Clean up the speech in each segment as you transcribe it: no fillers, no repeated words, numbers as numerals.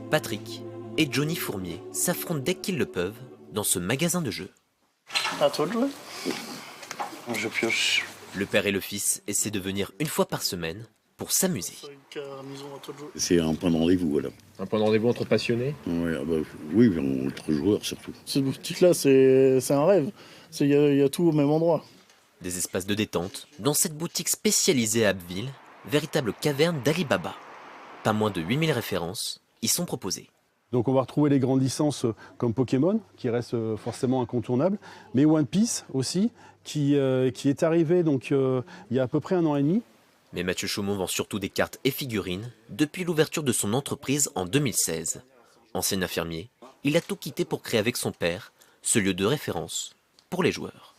Patrick et Johnny Fourmier s'affrontent dès qu'ils le peuvent dans ce magasin de jeux. À toi de jouer. Je pioche. Le père et le fils essaient de venir une fois par semaine pour s'amuser. C'est un point de rendez-vous, voilà. Un point de rendez-vous entre passionnés? Ouais, oui, entre joueurs surtout. Cette boutique-là, c'est un rêve. Il y a tout au même endroit. Des espaces de détente dans cette boutique spécialisée à Abbeville, véritable caverne d'Ali Baba. Pas moins de 8000 références y sont proposées. Donc on va retrouver les grandes licences comme Pokémon, qui restent forcément incontournables, mais One Piece aussi, qui est arrivé donc, il y a à peu près 1 an et demi. Mais Mathieu Chaumont vend surtout des cartes et figurines depuis l'ouverture de son entreprise en 2016. Ancien infirmier, il a tout quitté pour créer avec son père ce lieu de référence pour les joueurs.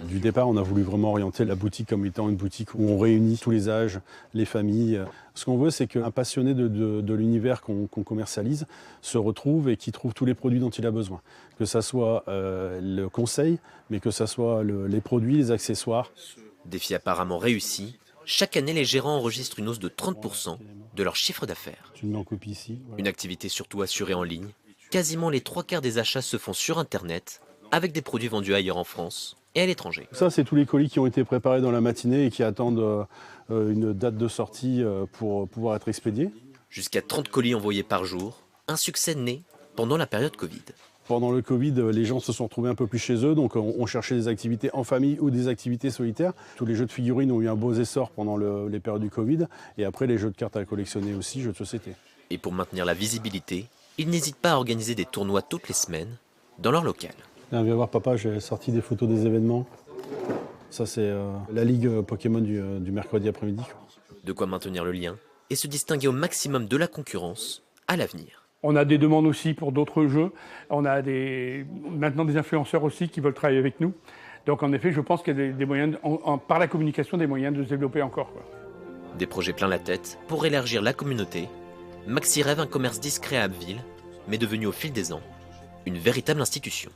Du départ, on a voulu vraiment orienter la boutique comme étant une boutique où on réunit tous les âges, les familles. Ce qu'on veut, c'est qu'un passionné de l'univers qu'on commercialise se retrouve et qu'il trouve tous les produits dont il a besoin. Que ça soit le conseil, mais que ça soit les produits, les accessoires. Défi apparemment réussi, chaque année les gérants enregistrent une hausse de 30% de leur chiffre d'affaires. Tu me mets en copie ici. Voilà. Une activité surtout assurée en ligne. Quasiment les 3/4 des achats se font sur Internet, avec des produits vendus ailleurs en France et à l'étranger. Ça, c'est tous les colis qui ont été préparés dans la matinée et qui attendent une date de sortie pour pouvoir être expédiés. Jusqu'à 30 colis envoyés par jour, un succès né pendant la période Covid. Pendant le Covid, les gens se sont retrouvés un peu plus chez eux, donc on cherchait des activités en famille ou des activités solitaires. Tous les jeux de figurines ont eu un beau essor pendant les périodes du Covid, et après les jeux de cartes à collectionner aussi, jeux de société. Et pour maintenir la visibilité, ils n'hésitent pas à organiser des tournois toutes les semaines dans leur local. Là, viens voir papa, j'ai sorti des photos des événements. Ça c'est la ligue Pokémon du mercredi après-midi. De quoi maintenir le lien et se distinguer au maximum de la concurrence à l'avenir. On a des demandes aussi pour d'autres jeux. On a maintenant des influenceurs aussi qui veulent travailler avec nous. Donc en effet, je pense qu'il y a des moyens, par la communication, des moyens de se développer encore, quoi. Des projets plein la tête pour élargir la communauté. Maxi rêve un commerce discret à Abbeville, mais devenu au fil des ans une véritable institution.